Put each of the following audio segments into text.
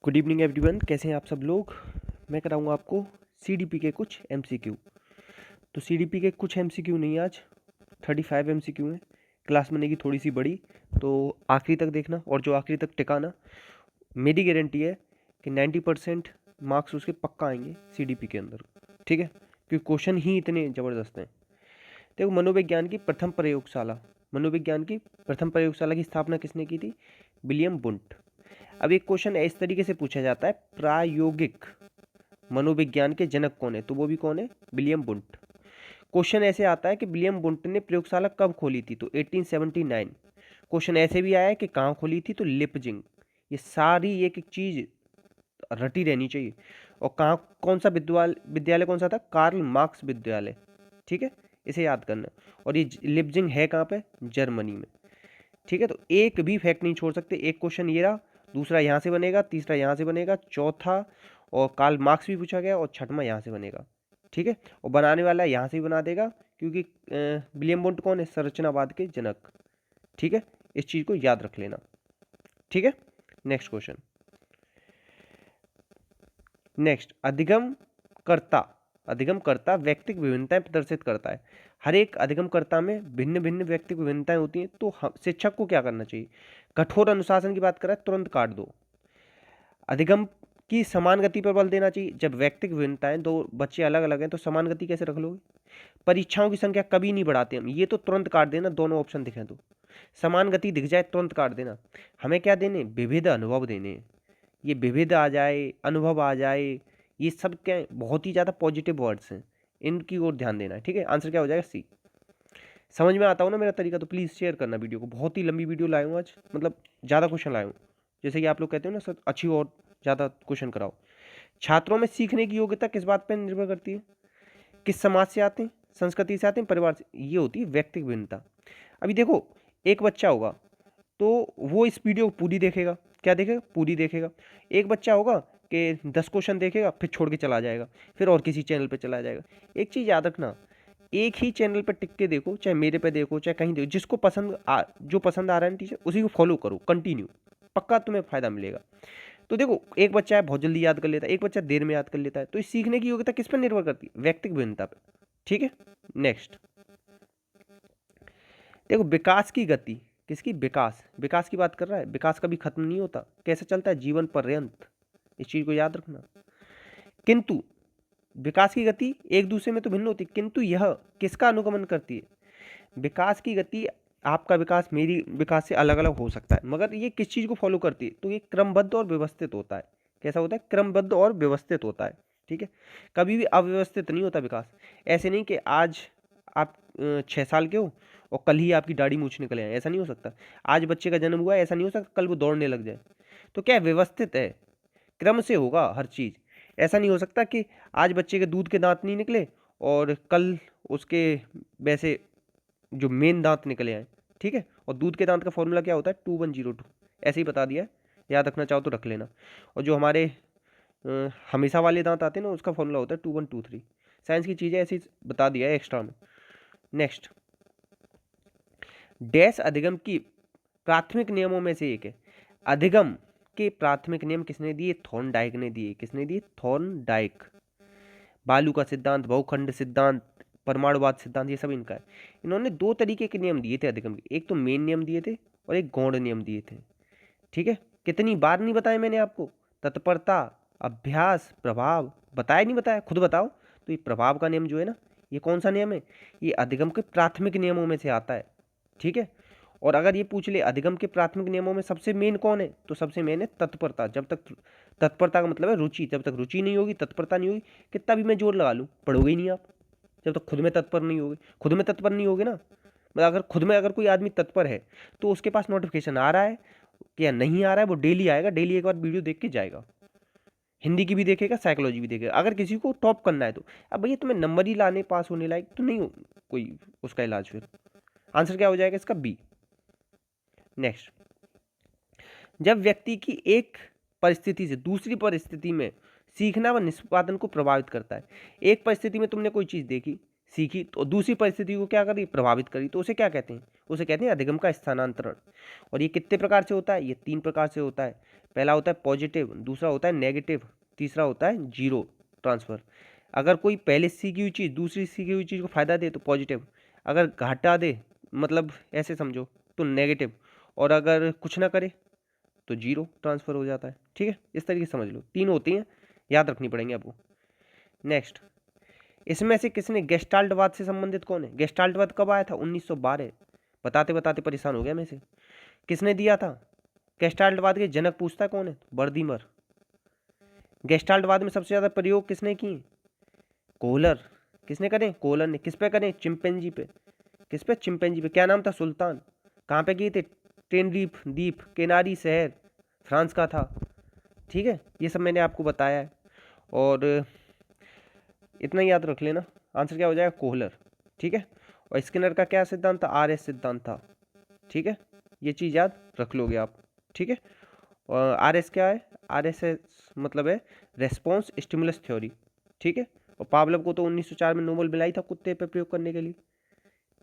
Good evening everyone, कैसे हैं आप सब लोग। मैं कराऊंगा आपको सीडीपी के कुछ एमसीक्यू। तो सीडीपी के कुछ एमसीक्यू नहीं, आज 35 एमसीक्यू हैं। क्लास बनेगी थोड़ी सी बड़ी, तो आखिरी तक देखना, और जो आखिरी तक टिकाना, मेरी गारंटी है कि 90% मार्क्स उसके पक्का आएंगे सीडीपी के अंदर। ठीक है, क्योंकि क्वेश्चन ही इतने ज़बरदस्त हैं। देखो, मनोविज्ञान की प्रथम प्रयोगशाला की स्थापना किसने की थी? विलियम बुंट। अब एक क्वेश्चन इस तरीके से पूछा जाता है, प्रायोगिक मनोविज्ञान के जनक कौन है? तो वो भी कौन है? विलियम बुंट। क्वेश्चन ऐसे आता है कि विलियम बुंट ने प्रयोगशाला कब खोली थी? तो 1879। क्वेश्चन ऐसे भी आया है कि कहाँ खोली थी? तो लिपजिंग। ये सारी एक एक चीज रटी रहनी चाहिए। और कहाँ, कौन सा विद्यालय कौन सा था? कार्ल मार्क्स विद्यालय। ठीक है, इसे याद करना। और ये लिपजिंग है कहाँ पे? जर्मनी में। ठीक है, तो एक भी फैक्ट नहीं छोड़ सकते। एक क्वेश्चन ये रहा, दूसरा यहाँ से बनेगा, तीसरा यहाँ से बनेगा, चौथा और कार्ल मार्क्स भी पूछा गया, और छठवां यहाँ से बनेगा। ठीक है, और बनाने वाला यहाँ से भी बना देगा, क्योंकि विलियम बुंट कौन है? संरचनावाद के जनक। ठीक है, इस चीज को याद रख लेना। ठीक है, नेक्स्ट क्वेश्चन। नेक्स्ट, अधिगमकर्ता व्यक्तिक विभिन्नताएं प्रदर्शित करता है। हर एक अधिगमकर्ता में भिन्न भिन्न व्यक्तिक विभिन्नताएं होती हैं, तो शिक्षक को क्या करना चाहिए? कठोर अनुशासन की बात करें, तुरंत काट दो। अधिगम की समान गति पर बल देना चाहिए। जब व्यक्तिक विभिन्नताएं, दो बच्चे अलग अलग हैं, तो समान गति कैसे रख लोगे? परीक्षाओं की संख्या कभी नहीं बढ़ाते हम, ये तो तुरंत काट देना, दोनों ऑप्शन दिखे तो। समान गति दिख जाए तुरंत काट देना। हमें क्या देने? विविध अनुभव देने। ये विविध आ जाए, अनुभव आ जाए, ये सब क्या है? बहुत ही ज़्यादा पॉजिटिव वर्ड्स हैं, इनकी ओर ध्यान देना है। ठीक है, आंसर क्या हो जाएगा? सी। समझ में आता हो ना मेरा तरीका? तो प्लीज़ शेयर करना वीडियो को। बहुत ही लंबी वीडियो लाया हूँ आज, मतलब ज़्यादा क्वेश्चन लाया हूँ। जैसे कि आप लोग कहते हो ना सर, अच्छी और ज़्यादा क्वेश्चन कराओ। छात्रों में सीखने की योग्यता किस बात पर निर्भर करती है? किस समाज से आते हैं, संस्कृति से आते हैं, परिवार से? ये होती है व्यक्तिगत भिन्नता। अभी देखो, एक बच्चा होगा तो वो इस वीडियो को पूरी देखेगा। क्या देखेगा? पूरी देखेगा। एक बच्चा होगा कि 10 क्वेश्चन देखेगा, फिर छोड़ के चला जाएगा, फिर और किसी चैनल पे चला जाएगा। एक चीज़ याद रखना, एक ही चैनल पर टिक के देखो, चाहे मेरे पे देखो, चाहे कहीं देखो, जिसको जो पसंद आ रहा है ना टीचर, उसी को फॉलो करो कंटिन्यू, पक्का तुम्हें फायदा मिलेगा। तो देखो, एक बच्चा है बहुत जल्दी याद कर लेता है, एक बच्चा देर में याद कर लेता है। तो इस सीखने की योग्यता किस पर निर्भर करती है? व्यक्तिगत भिन्नता पर। ठीक है, नेक्स्ट देखो, विकास की गति किसकी? विकास की बात कर रहा है। विकास कभी खत्म नहीं होता, कैसे चलता है? जीवन पर्यंत। इस चीज को याद रखना। किंतु विकास की गति एक दूसरे में तो भिन्न होती है, किंतु यह किसका अनुगमन करती है? विकास की गति, आपका विकास मेरी विकास से अलग अलग हो सकता है, मगर ये किस चीज को फॉलो करती है? तो ये क्रमबद्ध और व्यवस्थित होता है। कैसा होता है? क्रमबद्ध और व्यवस्थित होता है। ठीक है, कभी भी अव्यवस्थित नहीं होता विकास। ऐसे नहीं कि आज आप 6 साल के हो और कल ही आपकी दाढ़ी मूछ निकले आए, ऐसा नहीं हो सकता। आज बच्चे का जन्म हुआ है, ऐसा नहीं हो सकता कल वो दौड़ने लग जाए। तो क्या है? व्यवस्थित है, क्रम से होगा हर चीज़। ऐसा नहीं हो सकता कि आज बच्चे के दूध के दांत नहीं निकले और कल उसके वैसे जो मेन दांत निकले आए। ठीक है, और दूध के दांत का फॉर्मूला क्या होता है? 2102। ऐसे ही बता दिया है, याद रखना चाहो तो रख लेना। और जो हमारे हमेशा वाले दांत आते हैं ना, उसका फॉर्मूला होता है 2123। साइंस की चीज़ें ऐसी बता दिया है एक्स्ट्रा में। नेक्स्ट, डैश अधिगम की प्राथमिक नियमों में से एक है। अधिगम के प्राथमिक नियम किसने दिए? थॉर्नडाइक ने दिए। किसने दिए? थॉर्नडाइक। बालू का सिद्धांत, बहुखंड सिद्धांत, परमाणुवाद सिद्धांत, ये सब इनका है। इन्होंने दो तरीके के नियम दिए थे अधिगम के, एक तो मेन नियम दिए थे और एक गौण नियम दिए थे। ठीक है, कितनी बार नहीं बताया मैंने आपको? तत्परता, अभ्यास, प्रभाव, बताया नहीं बताया? खुद बताओ। तो ये प्रभाव का नियम जो है ना, ये कौन सा नियम है? ये अधिगम के प्राथमिक नियमों में से आता है। ठीक है, और अगर ये पूछ ले अधिगम के प्राथमिक नियमों में सबसे मेन कौन है, तो सबसे मेन है तत्परता। जब तक तत्परता का मतलब है रुचि, जब तक रुचि नहीं होगी, तत्परता नहीं होगी, कितना भी मैं जोर लगा लूँ, पढ़ोगे ही नहीं आप। जब तक खुद में तत्पर नहीं होगे, खुद में तत्पर नहीं होगे ना, मतलब अगर खुद में अगर कोई आदमी तत्पर है, तो उसके पास नोटिफिकेशन आ रहा है या नहीं आ रहा है, वो डेली आएगा, डेली एक बार वीडियो देख के जाएगा। हिंदी की भी देखेगा, साइकोलॉजी भी देखेगा। अगर किसी को टॉप करना है तो अब भैया तुम्हें नंबर ही लाने, पास होने लायक तो नहीं हो कोई उसका इलाज। फिर आंसर क्या हो जाएगा इसका? बी। नेक्स्ट, जब व्यक्ति की एक परिस्थिति से दूसरी परिस्थिति में सीखना व निष्पादन को प्रभावित करता है। एक परिस्थिति में तुमने कोई चीज़ देखी, सीखी तो दूसरी परिस्थिति को क्या करी, प्रभावित करी, तो उसे क्या कहते हैं, उसे कहते हैं अधिगम का स्थानांतरण। और ये कितने प्रकार से होता है, ये 3 प्रकार से होता है। पहला होता है पॉजिटिव, दूसरा होता है नेगेटिव, तीसरा होता है जीरो ट्रांसफर। अगर कोई पहले सीखी हुई चीज़ दूसरी सीखी हुई चीज़ को फायदा दे तो पॉजिटिव, अगर घाटा दे मतलब ऐसे समझो तो नेगेटिव, और अगर कुछ ना करे तो जीरो ट्रांसफर हो जाता है। ठीक है, इस तरीके से समझ लो, 3 होती हैं, याद रखनी पड़ेंगे आपको। नेक्स्ट, इसमें से किसने गेस्टाल्टवाद से संबंधित कौन है, गेस्टाल्टवाद कब आया था, 1912। बताते बताते परेशान हो गया मैं से, किसने दिया था, गेस्टाल्टवाद के जनक पूछता है कौन है, बर्दीमर। गेस्टाल्टवाद में सबसे ज्यादा प्रयोग किसने किए, कोहलर। किसने करें, कोहलर ने। किस पे करें, चिंपैंजी पे। किस पे, चिंपैंजी पे। क्या नाम था, सुल्तान। कहाँ पे किए थे, टेनरीफ द्वीप, केनारी शहर, फ्रांस का था। ठीक है, ये सब मैंने आपको बताया है, और इतना याद रख लेना, आंसर क्या हो जाएगा, कोहलर। ठीक है, और स्किनर का क्या सिद्धांत था, RS सिद्धांत था। ठीक है, ये चीज़ याद रख लोगे आप। ठीक है, और RS क्या है, RS मतलब है रेस्पॉन्स स्टिमुलस थ्योरी। ठीक है, और पावलोव को तो 1904 में नोबेल मिला ही था कुत्ते पे प्रयोग करने के लिए।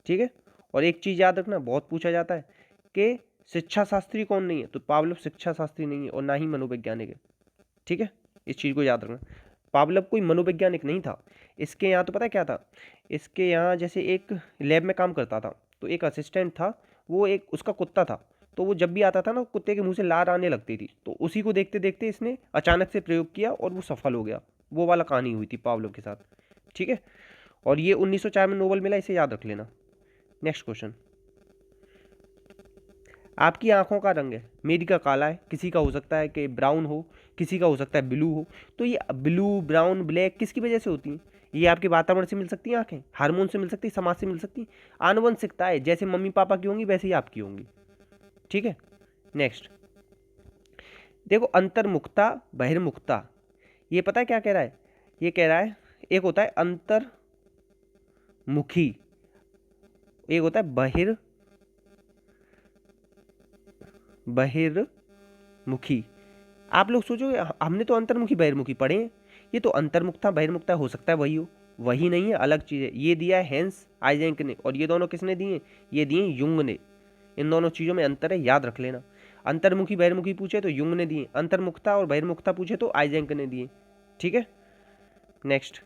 ठीक है, और एक चीज़ याद रखना, बहुत पूछा जाता है कि शिक्षा शास्त्री कौन नहीं है, तो पावलोव शिक्षा शास्त्री नहीं है और ना ही मनोवैज्ञानिक है। ठीक है, इस चीज़ को याद रखना, पावलोव कोई मनोवैज्ञानिक नहीं था। इसके यहाँ तो पता क्या था, इसके यहाँ जैसे एक लैब में काम करता था, तो एक असिस्टेंट था, वो एक उसका कुत्ता था, तो वो जब भी आता था ना, कुत्ते के मुंह से लार आने लगती थी, तो उसी को देखते देखते इसने अचानक से प्रयोग किया और वो सफल हो गया। वो वाला कहानी हुई थी पावलोव के साथ। ठीक है, और ये 1904 में नोबेल मिला, इसे याद रख लेना। नेक्स्ट क्वेश्चन, आपकी आंखों का रंग है, मेरी का काला है, किसी का हो सकता है कि ब्राउन हो, किसी का हो सकता है ब्लू हो। तो ये ब्लू, ब्राउन, ब्लैक किसकी वजह से होती हैं, ये आपके वातावरण से मिल सकती हैं आंखें, हार्मोन से मिल सकती है, समाज से मिल सकती है, आनुवंशिकता है, जैसे मम्मी पापा की होंगी वैसे ही आपकी होंगी। ठीक है, नेक्स्ट देखो, अंतर्मुखता बहिर्मुखता, ये पता है क्या कह रहा है, ये कह रहा है एक होता है अंतर्मुखी, एक होता है बहिर्मुखी। आप लोग सोचो, हमने तो अंतर्मुखी बहिर्मुखी पढ़े हैं, ये तो अंतर्मुखता बहिर्मुखता हो सकता है वही हो, वही नहीं है, अलग चीज़ है। ये दिया है हेंस आइजेंक ने, और ये दोनों किसने दिए, ये दिए युंग ने। इन दोनों चीज़ों में अंतर है, याद रख लेना। अंतर्मुखी बहिर्मुखी पूछे तो युंग ने दिए, अंतर्मुखता और बहिर्मुखता पूछे तो आइजेंक ने दिए। ठीक है, नेक्स्ट,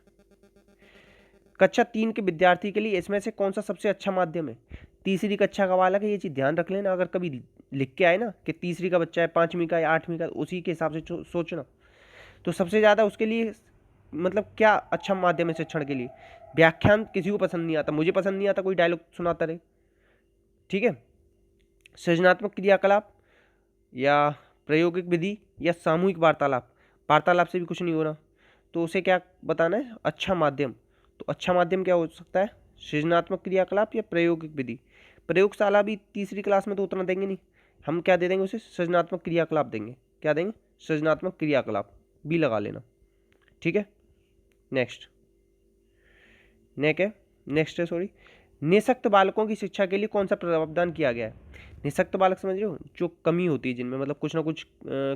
कक्षा 3 के विद्यार्थी के लिए इसमें से कौन सा सबसे अच्छा माध्यम है, तीसरी कक्षा का वाला का, ये चीज़ ध्यान रख लेना। अगर कभी लिख के आए ना कि तीसरी का बच्चा है, 5वीं का या 8वीं का, उसी के हिसाब से सोचना। तो सबसे ज़्यादा उसके लिए मतलब क्या अच्छा माध्यम है शिक्षण के लिए, व्याख्यान किसी को पसंद नहीं आता, मुझे पसंद नहीं आता कोई डायलॉग सुनाता रहे। ठीक है, सृजनात्मक क्रियाकलाप या प्रायोगिक विधि या सामूहिक वार्तालाप, वार्तालाप से भी कुछ नहीं हो रहा, तो उसे क्या बताना है, अच्छा माध्यम। तो अच्छा माध्यम क्या हो सकता है, सृजनात्मक क्रियाकलाप या प्रायोगिक विधि। प्रयोगशाला भी तीसरी क्लास में तो उतना देंगे नहीं, हम क्या दे देंगे उसे, सृजनात्मक क्रियाकलाप देंगे। क्या देंगे, सृजनात्मक क्रियाकलाप, भी लगा लेना। ठीक है, नेक्स्ट नेक्स्ट है सॉरी, निःशक्त बालकों की शिक्षा के लिए कौन सा प्रावधान किया गया है। निःशक्त बालक समझ रहे हो, जो कमी होती है जिनमें, मतलब कुछ ना कुछ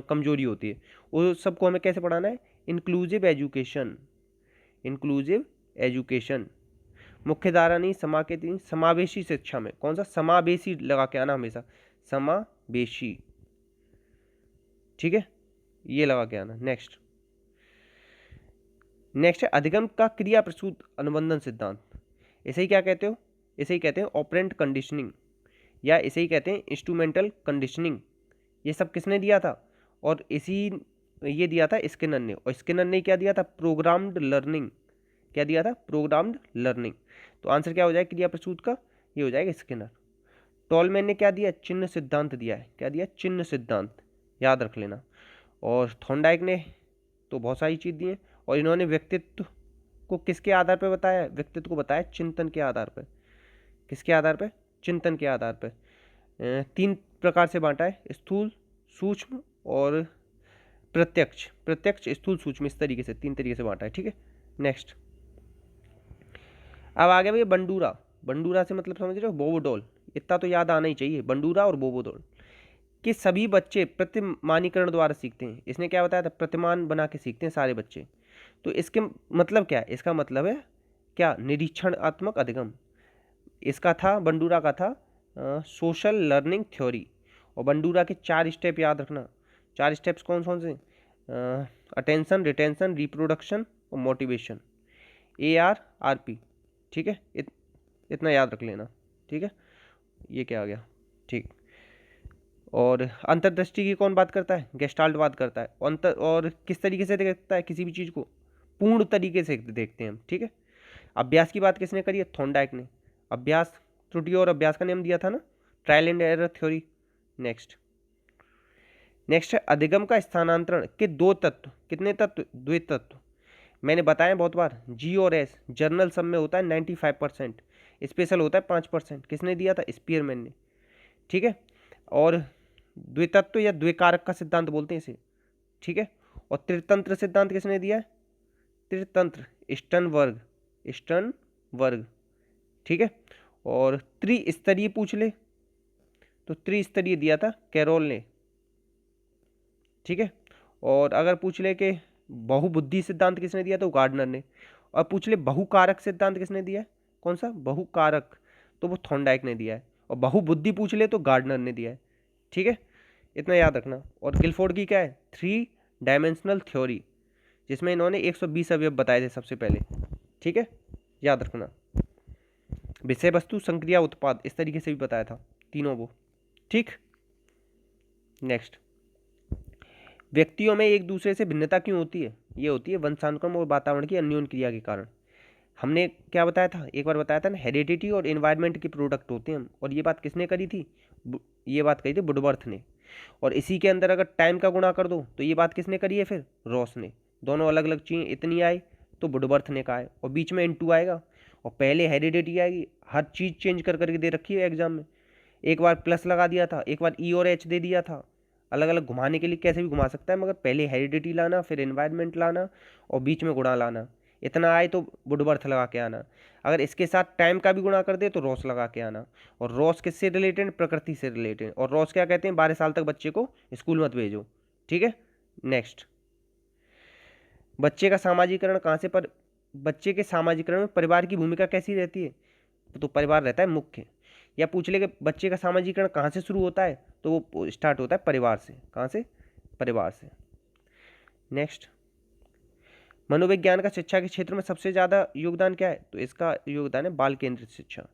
कमजोरी होती है, वो सबको हमें कैसे पढ़ाना है, इंक्लूसिव एजुकेशन। इंक्लूसिव एजुकेशन, मुख्य धारा नहीं, समाकेत नहीं, समावेशी शिक्षा में। कौन सा, समावेशी लगा के आना हमेशा, समावेशी। ठीक है, ये लगा के आना। नेक्स्ट है अधिगम का क्रिया प्रसूत अनुबंधन सिद्धांत। इसे ही क्या कहते हो, इसे ही कहते हैं ऑपरेंट कंडीशनिंग, या इसे ही कहते हैं इंस्ट्रूमेंटल कंडीशनिंग। ये सब किसने दिया था, और ये दिया था स्किनर ने, और स्किनर ने क्या दिया था, प्रोग्राम्ड लर्निंग। क्या दिया था, प्रोग्राम्ड लर्निंग। तो आंसर क्या हो जाएगा क्रिया प्रसूत का, ये हो जाएगा स्किनर। टॉलमैन ने क्या दिया, चिन्ह सिद्धांत दिया है। क्या दिया, चिन्ह सिद्धांत, याद रख लेना। और थॉर्नडाइक ने तो बहुत सारी चीज़ दी है, और इन्होंने व्यक्तित्व को किसके आधार पर बताया, व्यक्तित्व को बताया चिंतन के आधार पर। किसके आधार पर, चिंतन के आधार पर। 3 प्रकार से बांटा है, स्थूल, सूक्ष्म और प्रत्यक्ष। प्रत्यक्ष, स्थूल, सूक्ष्म, इस तरीके से 3 तरीके से बांटा है। ठीक है, नेक्स्ट अब आ गया भैया बंडूरा। बंडूरा से मतलब समझ रहे हो, बोबोडोल, इतना तो याद आना ही चाहिए, बंडूरा और बोबोडोल। कि सभी बच्चे प्रतिमानीकरण द्वारा सीखते हैं। इसने क्या बताया था, प्रतिमान बना के सीखते हैं सारे बच्चे। तो इसके मतलब क्या है, इसका मतलब है क्या निरीक्षणात्मक अधिगम, इसका था बंडूरा का था सोशल लर्निंग थ्योरी। और बंडूरा के 4 स्टेप याद रखना। 4 स्टेप्स कौन कौन से? अटेंशन, रिटेंशन, रिप्रोडक्शन और मोटिवेशन, ARRP। ठीक है, इतना याद रख लेना। ठीक है, ये क्या आ गया? ठीक। और अंतर्दृष्टि की कौन बात करता है? गेस्टाल्ट बात करता है। और किस तरीके से देखता है किसी भी चीज़ को? पूर्ण तरीके से देखते हैं हम। ठीक है। अभ्यास की बात किसने करी है? थॉर्नडाइक ने। अभ्यास, त्रुटि और अभ्यास का नियम दिया था ना, trial and error theory. Next है अधिगम का स्थानांतरण के 2 तत्व। कितने तत्व? द्वैत तत्व। मैंने बताया बहुत बार, G और S जर्नल सब में होता है 95%, स्पेशल होता है 5%। किसने दिया था? स्पीयरमैन ने। ठीक है। और द्वितत्व या द्विकारक का सिद्धांत बोलते हैं इसे। ठीक है। और त्रितंत्र सिद्धांत किसने दिया है? त्रितंत्र, स्टर्नबर्ग। ठीक है। और त्रिस्तरीय पूछ ले तो त्रिस्तरीय दिया था कैरोल ने। ठीक है। और अगर पूछ ले कि बहुबुद्धि सिद्धांत किसने दिया तो गार्डनर ने। और पूछ ले बहुकारक सिद्धांत किसने दिया है? कौन सा? बहुकारक, तो वो थॉर्नडाइक ने दिया है। और बहुबुद्धि पूछ ले तो गार्डनर ने दिया है। ठीक है, इतना याद रखना। और गिलफोर्ड की क्या है? 3 डायमेंशनल थ्योरी, जिसमें इन्होंने 120 अवयव बताए थे सबसे पहले। ठीक है, याद रखना। विषय वस्तु, संक्रिया, उत्पाद, इस तरीके से भी बताया था तीनों वो। ठीक। नेक्स्ट, व्यक्तियों में एक दूसरे से भिन्नता क्यों होती है? ये होती है वंशानुक्रम और वातावरण की अन्योन्य क्रिया के कारण। हमने क्या बताया था? एक बार बताया था ना, हेरिडिटी और एनवायरनमेंट के प्रोडक्ट होते हैं हम। और ये बात किसने करी थी? ये बात कही थी वुडवर्थ ने। और इसी के अंदर अगर टाइम का गुणा कर दो तो ये बात किसने करी है? फिर रॉस ने। दोनों अलग अलग चीज़ें इतनी आई तो वुडवर्थ ने कहा है। और बीच में इनटू आएगा और पहले हेरिडिटी आएगी। हर चीज़ चेंज कर करके दे रखी है एग्जाम में। एक बार प्लस लगा दिया था, एक बार ई और एच दे दिया था, अलग अलग घुमाने के लिए कैसे भी घुमा सकता है, मगर पहले हेरिडिटी लाना, फिर एनवायरनमेंट लाना और बीच में गुणा लाना। इतना आए तो वुडवर्थ लगा के आना। अगर इसके साथ टाइम का भी गुणा कर दे तो रॉस लगा के आना। और रॉस किससे रिलेटेड? प्रकृति से रिलेटेड। और रॉस क्या कहते हैं? 12 साल तक बच्चे को स्कूल मत भेजो। ठीक है। नेक्स्ट, बच्चे का सामाजिकरण कहाँ से बच्चे के सामाजिकरण में परिवार की भूमिका कैसी रहती है? तो परिवार रहता है मुख्य। या पूछ ले कि बच्चे का सामाजिकरण कहाँ से शुरू होता है? तो वो स्टार्ट होता है परिवार से। कहाँ से? परिवार से। नेक्स्ट, मनोविज्ञान का शिक्षा के क्षेत्र में सबसे ज़्यादा योगदान क्या है? तो इसका योगदान है बाल केंद्रित शिक्षा।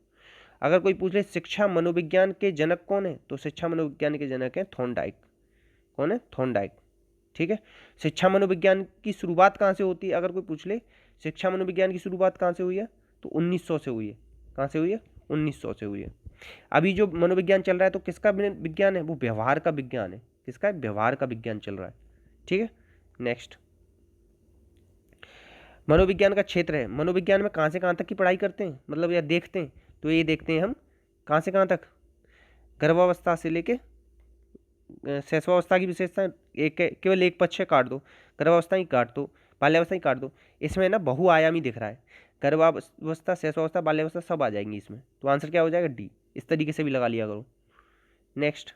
अगर कोई पूछ ले शिक्षा मनोविज्ञान के जनक कौन है? तो शिक्षा मनोविज्ञान के जनक है थॉर्नडाइक। कौन है? थॉर्नडाइक। ठीक है। शिक्षा मनोविज्ञान की शुरुआत कहाँ से होती है? अगर कोई पूछ ले शिक्षा मनोविज्ञान की शुरुआत कहाँ से हुई है? तो 1900 से हुई है। कहाँ से हुई है? 1900 से हुई है। अभी जो मनोविज्ञान चल रहा है तो किसका विज्ञान है? वो व्यवहार का विज्ञान है। किसका है? व्यवहार का विज्ञान चल रहा है। ठीक है। नेक्स्ट, मनोविज्ञान का क्षेत्र है। मनोविज्ञान में कहाँ से कहाँ तक की पढ़ाई करते हैं, मतलब या देखते हैं? तो ये देखते हैं हम कहाँ से कहाँ तक? गर्भावस्था से लेके शैशवावस्था की विशेषता एक केवल एक पक्ष काट दो, गर्भावस्था ही काट दो, बाल्यावस्था ही काट दो। इसमें ना बहुआयामी दिख रहा है। गर्भावस्था, शैशवावस्था, बाल्यावस्था सब आ जाएंगी इसमें। तो आंसर क्या हो जाएगा? डी। इस तरीके से भी लगा लिया करो। नेक्स्ट,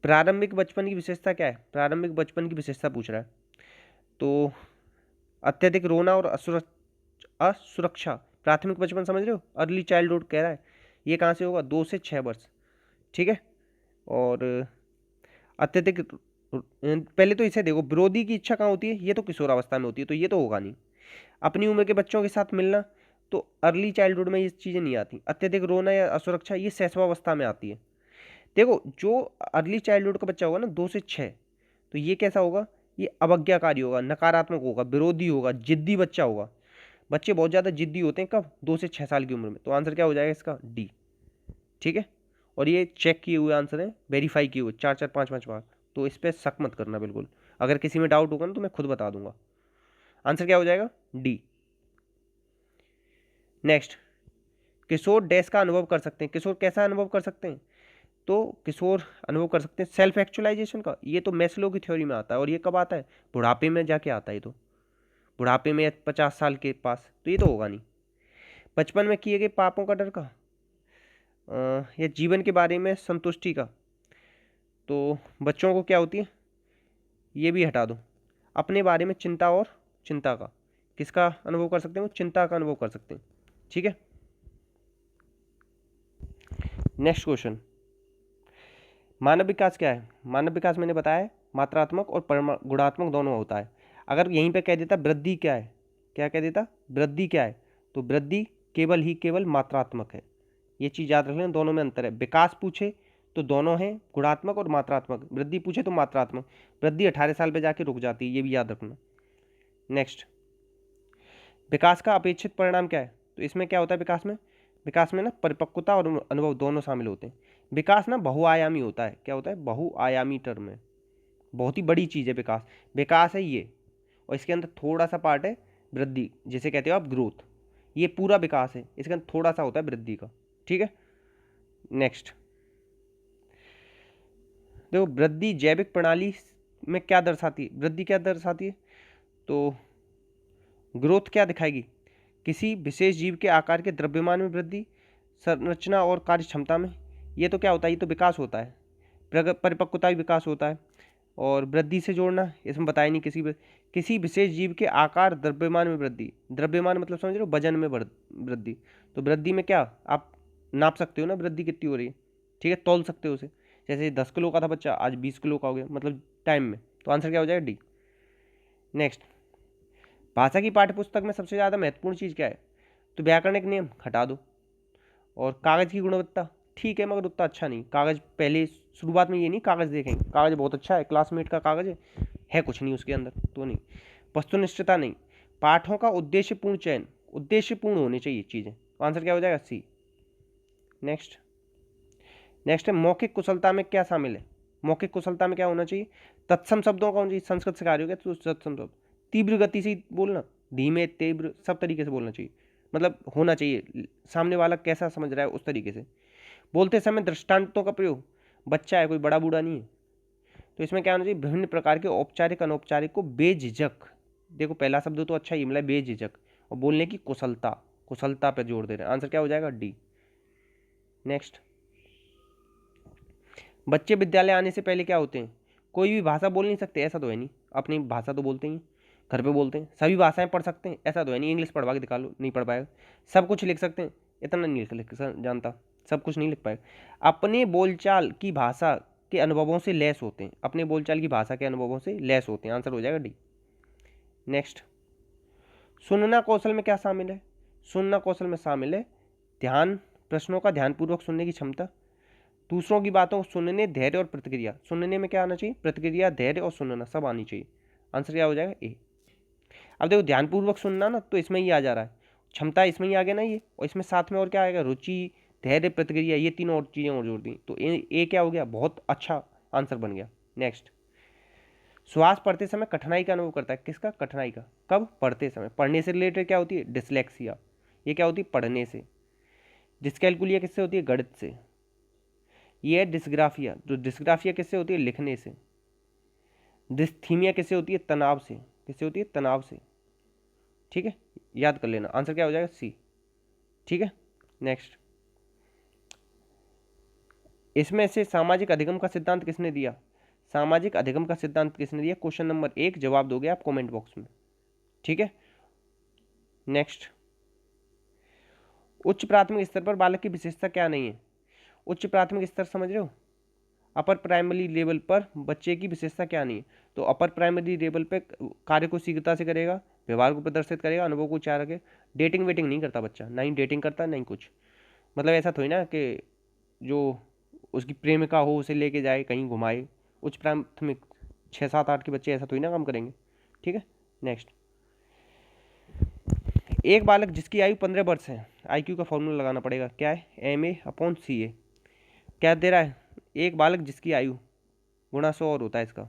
प्रारंभिक बचपन की विशेषता क्या है? प्रारंभिक बचपन की विशेषता पूछ रहा है। तो अत्यधिक रोना और असुरक्षा। प्राथमिक बचपन समझ रहे हो? अर्ली चाइल्डहुड कह रहा है। ये कहाँ से होगा? 2 से 6 वर्ष। ठीक है। और अत्यधिक, पहले तो इसे देखो, विरोधी की इच्छा कहाँ होती है? ये तो किशोरावस्था में होती है, तो ये तो होगा नहीं। अपनी उम्र के बच्चों के साथ मिलना, तो अर्ली चाइल्डहुड में ये चीज़ें नहीं आती। अत्यधिक रोना या असुरक्षा, ये शैशवावस्था में आती है। देखो, जो अर्ली चाइल्डहुड का बच्चा होगा ना 2 से 6, तो ये कैसा होगा? ये अवज्ञाकारी होगा, नकारात्मक होगा, विरोधी होगा, जिद्दी बच्चा होगा। बच्चे बहुत ज़्यादा जिद्दी होते हैं कब? 2 से 6 साल की उम्र में। तो आंसर क्या हो जाएगा इसका? डी। ठीक है। और ये चेक किए हुए आंसर है, वेरीफाई किए हुए 4-4, 5-5 बार। तो इस पर शक मत करना बिल्कुल। अगर किसी में डाउट होगा ना तो मैं खुद बता दूंगा। आंसर क्या हो जाएगा? डी। नेक्स्ट, किशोर डैश का अनुभव कर सकते हैं। किशोर कैसा अनुभव कर सकते हैं? तो किशोर अनुभव कर सकते हैं सेल्फ एक्चुअलाइजेशन का। ये तो मैस्लो की थ्योरी में आता है। और ये कब आता है? बुढ़ापे में जाके आता है। तो बुढ़ापे में 50 साल के पास, तो ये तो होगा नहीं। बचपन में किए गए पापों का डर का, या जीवन के बारे में संतुष्टि का। तो बच्चों को क्या होती है? ये भी हटा दो। अपने बारे में चिंता और चिंता का, किसका अनुभव कर सकते हैं? वो चिंता का अनुभव कर सकते हैं। ठीक है, नेक्स्ट क्वेश्चन, मानव विकास क्या है? मानव विकास मैंने बताया है मात्रात्मक और गुणात्मक दोनों होता है। अगर यहीं पे कह देता वृद्धि क्या है, क्या कह देता वृद्धि क्या है, तो वृद्धि केवल मात्रात्मक है। ये चीज़ याद रख लें, दोनों में अंतर है। विकास पूछे तो दोनों हैं गुणात्मक और मात्रात्मक, वृद्धि पूछे तो मात्रात्मक। वृद्धि 18 साल पे जाके रुक जाती है, ये भी याद रखना। नेक्स्ट, विकास का अपेक्षित परिणाम क्या है? तो इसमें क्या होता है विकास में ना परिपक्वता और अनुभव दोनों शामिल होते हैं। विकास ना बहुआयामी होता है। क्या होता है? बहुआयामी टर्म है, बहुत ही बड़ी चीज़ है विकास। विकास है ये, और इसके अंदर थोड़ा सा पार्ट है वृद्धि, जिसे कहते हो आप ग्रोथ। ये पूरा विकास है, इसके अंदर थोड़ा सा होता है वृद्धि का। ठीक है, नेक्स्ट देखो, वृद्धि जैविक प्रणाली में क्या दर्शाती है? वृद्धि क्या दर्शाती है? तो ग्रोथ क्या दिखाएगी? किसी विशेष जीव के आकार के द्रव्यमान में वृद्धि, संरचना और कार्य क्षमता में। ये तो क्या होता है? ये तो विकास होता है। परिपक्वता भी विकास होता है। और वृद्धि से जोड़ना, इसमें बताया नहीं। किसी विशेष जीव के आकार द्रव्यमान में वृद्धि, द्रव्यमान मतलब समझ रहे हो, वजन में वृद्धि। तो वृद्धि में क्या आप नाप सकते हो ना वृद्धि कितनी हो रही है। ठीक है, तौल सकते हो उसे। जैसे 10 किलो का था बच्चा, आज 20 किलो का हो गया, मतलब टाइम में। तो आंसर क्या हो जाएगा? डी। नेक्स्ट, भाषा की पाठ्यपुस्तक में सबसे ज़्यादा महत्वपूर्ण चीज़ क्या है? तो व्याकरणिक नियम हटा दो। और कागज़ की गुणवत्ता ठीक है, मगर उतना अच्छा नहीं। कागज़ पहले शुरुआत में ये नहीं कागज़ देखेंगे, कागज़ बहुत अच्छा है, क्लासमेट का कागज़ है कुछ नहीं उसके अंदर, तो नहीं। वस्तुनिष्ठता नहीं। पाठों का उद्देश्यपूर्ण चयन, उद्देश्यपूर्ण होनी चाहिए चीज़ें। आंसर क्या हो जाएगा? सी। नेक्स्ट है मौखिक कुशलता में क्या शामिल है? मौखिक कुशलता में क्या होना चाहिए? तत्सम शब्दों का होना चाहिए। संस्कृत से कार्य हो गया तो तत्सम शब्द। तीव्र गति से बोलना, धीमे तीव्र सब तरीके से बोलना चाहिए, मतलब होना चाहिए सामने वाला कैसा समझ रहा है उस तरीके से। बोलते समय दृष्टांतों का प्रयोग, बच्चा है कोई बड़ा बूढ़ा नहीं है। तो इसमें क्या होना चाहिए? विभिन्न प्रकार के औपचारिक अनौपचारिक को बेझिझक, देखो पहला शब्द तो अच्छा ही मतलब बेझिझक, और बोलने की कुशलता, कुशलता पे जोर दे रहे हैं। आंसर क्या हो जाएगा? डी। नेक्स्ट, बच्चे विद्यालय आने से पहले क्या होते हैं? कोई भी भाषा बोल नहीं सकते ऐसा तो है नहीं, अपनी भाषा तो बोलते ही, घर पे बोलते हैं। सभी भाषाएं पढ़ सकते हैं ऐसा तो है नहीं, इंग्लिश पढ़वा के दिखा लो नहीं पढ़ पाएगा। सब कुछ लिख सकते हैं, इतना नहीं लिख जानता, सब कुछ नहीं लिख पाएगा। अपने बोलचाल की भाषा के अनुभवों से लैस होते हैं, अपने बोलचाल की भाषा के अनुभवों से लैस होते हैं। आंसर हो जाएगा डी। नेक्स्ट, सुनना कौशल में क्या शामिल है? सुनना कौशल में शामिल है ध्यान, प्रश्नों का ध्यानपूर्वक सुनने की क्षमता, दूसरों की बातों को सुनने, धैर्य और प्रतिक्रिया। सुनने में क्या आना चाहिए? प्रतिक्रिया, धैर्य और सुनना सब आनी चाहिए। आंसर क्या हो जाएगा? ए। अब देखो ध्यानपूर्वक सुनना ना, तो इसमें ही आ जा रहा है, क्षमता इसमें ही आ गया ना ये, और इसमें साथ में और क्या आएगा? रुचि, धैर्य, प्रतिक्रिया, ये तीनों और चीज़ें और जोड़ दी, तो ए क्या हो गया? बहुत अच्छा आंसर बन गया। नेक्स्ट, श्वास पढ़ते समय कठिनाई का अनुभव करता है। किसका? कठिनाई का। कब? पढ़ते समय। पढ़ने से रिलेटेड क्या होती है? डिसलेक्सिया। ये क्या होती है? पढ़ने से। डिस्कैलकुलिया किससे होती है? गणित से। ये है डिस्ग्राफिया, तो डिस्ग्राफिया किससे होती है? लिखने से। डिस्थीमिया किससे होती है? तनाव से। किससे होती है? तनाव से। ठीक है, याद कर लेना। आंसर क्या हो जाएगा? सी। ठीक है, नेक्स्ट, इसमें से सामाजिक अधिगम का सिद्धांत किसने दिया? सामाजिक अधिगम का सिद्धांत किसने दिया? क्वेश्चन नंबर 1 जवाब दोगे आप कमेंट बॉक्स में। ठीक है, नेक्स्ट, उच्च प्राथमिक स्तर पर बालक की विशेषता क्या नहीं है? उच्च प्राथमिक स्तर समझ रहे हो? अपर प्राइमरी लेवल पर बच्चे की विशेषता क्या नहीं है? तो अपर प्राइमरी लेवल पे कार्य को शीघ्रता से करेगा, व्यवहार को प्रदर्शित करेगा, अनुभव को उच्चार रखे, डेटिंग वेटिंग नहीं करता बच्चा, ना ही डेटिंग करता नहीं कुछ। मतलब ऐसा थोड़ी ना कि जो उसकी प्रेमिका हो उसे लेके जाए कहीं घुमाए। उच्च प्राथमिक 6, 7, 8 के बच्चे ऐसा थोड़ी ना काम करेंगे। ठीक है, नेक्स्ट, एक बालक जिसकी आयु 15 वर्ष है, IQ का फॉर्मूला लगाना पड़ेगा, क्या है? MA/CA। क्या दे रहा है? एक बालक जिसकी आयु गुणा 100 और होता है इसका,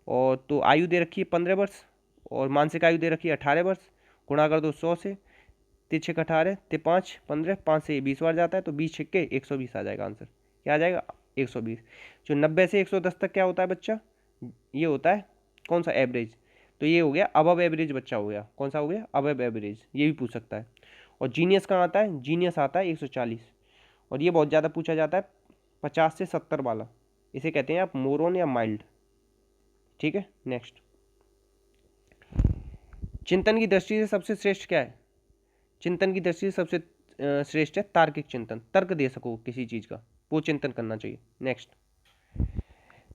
और तो आयु दे रखी है 15 वर्ष, और मानसिक आयु दे रखी है 18 वर्ष। गुणा कर दो 100 से, 3 6 18, 5 15, 5 से 20 बार जाता है, तो 20 छक्के 120 आ जाएगा। आंसर क्या आ जाएगा? 120। जो 90 से 110 तक क्या होता है बच्चा? ये होता है कौन सा? एवरेज। तो ये हो गया अबव एवरेज बच्चा हो गया। कौन सा हो गया? Above average. ये भी पूछ सकता है। और जीनियस कहाँ आता है? जीनियस आता है 140, और ये बहुत ज़्यादा पूछा जाता है 50 से 70 वाला, इसे कहते हैं आप मोरोन या माइल्ड। ठीक है, नेक्स्ट, चिंतन की दृष्टि से सबसे श्रेष्ठ क्या है? चिंतन की दृष्टि से सबसे श्रेष्ठ है तार्किक चिंतन, तर्क दे सको किसी चीज का, वो चिंतन करना चाहिए। नेक्स्ट,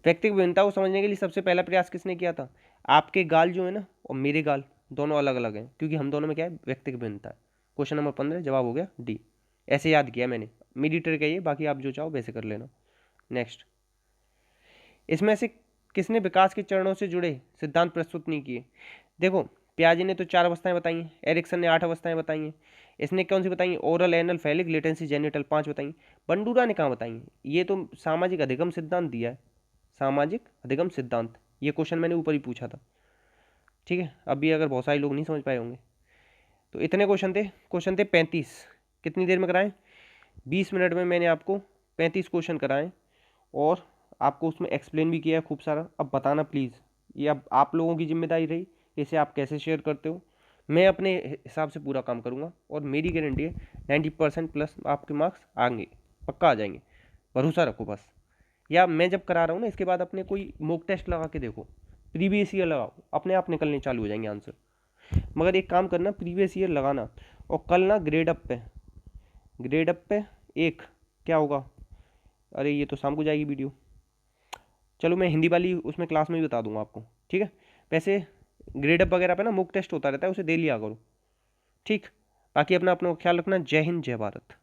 व्यक्तिगत भिन्नता को समझने के लिए सबसे पहला प्रयास किसने किया था? आपके गाल जो है ना और मेरे गाल दोनों अलग अलग हैं, क्योंकि हम दोनों में क्या है, व्यक्तिगत भिन्नता है। क्वेश्चन नंबर 15 जवाब हो गया डी। ऐसे याद किया मैंने, मेरी ट्रिक है ये, बाकी आप जो चाहो वैसे कर लेना। नेक्स्ट, इसमें से किसने विकास के चरणों से जुड़े सिद्धांत प्रस्तुत नहीं किए? देखो, पियाजे ने तो 4 अवस्थाएं बताई हैं, एरिक्सन ने 8 अवस्थाएं बताई हैं, इसने कौन सी बताई? Oral, anal, phallic, latency, genital 5 बताई। बंडूरा ने कहाँ बताई हैं? ये तो सामाजिक अधिगम सिद्धांत दिया है, सामाजिक अधिगम सिद्धांत, ये क्वेश्चन मैंने ऊपर ही पूछा था। ठीक है, अभी अगर बहुत सारे लोग नहीं समझ पाए होंगे तो इतने क्वेश्चन थे 35। कितनी देर में कराएं? 20 मिनट में मैंने आपको 35 क्वेश्चन कराएं और आपको उसमें एक्सप्लेन भी किया है खूब सारा। अब बताना प्लीज़, ये अब आप लोगों की जिम्मेदारी रही, इसे आप कैसे शेयर करते हो। मैं अपने हिसाब से पूरा काम करूँगा और मेरी गारंटी है 90% प्लस आपके मार्क्स आएंगे, पक्का आ जाएंगे, भरोसा रखो बस। या मैं जब करा रहा हूँ ना, इसके बाद अपने कोई मॉक टेस्ट लगा के देखो, प्रीवियस ईयर लगाओ, अपने आप निकलने चालू हो जाएंगे आंसर। मगर एक काम करना, प्रीवियस ईयर लगाना, और कल ना ग्रेड अप पे एक क्या होगा, अरे ये तो शाम को जाएगी वीडियो, चलो मैं हिंदी वाली उसमें क्लास में भी बता दूंगा आपको। ठीक है, वैसे ग्रेड अप वगैरह पे ना मुक टेस्ट होता रहता है, उसे दे लिया करो। ठीक, बाकी अपना अपना ख्याल रखना। जय हिंद, जय भारत।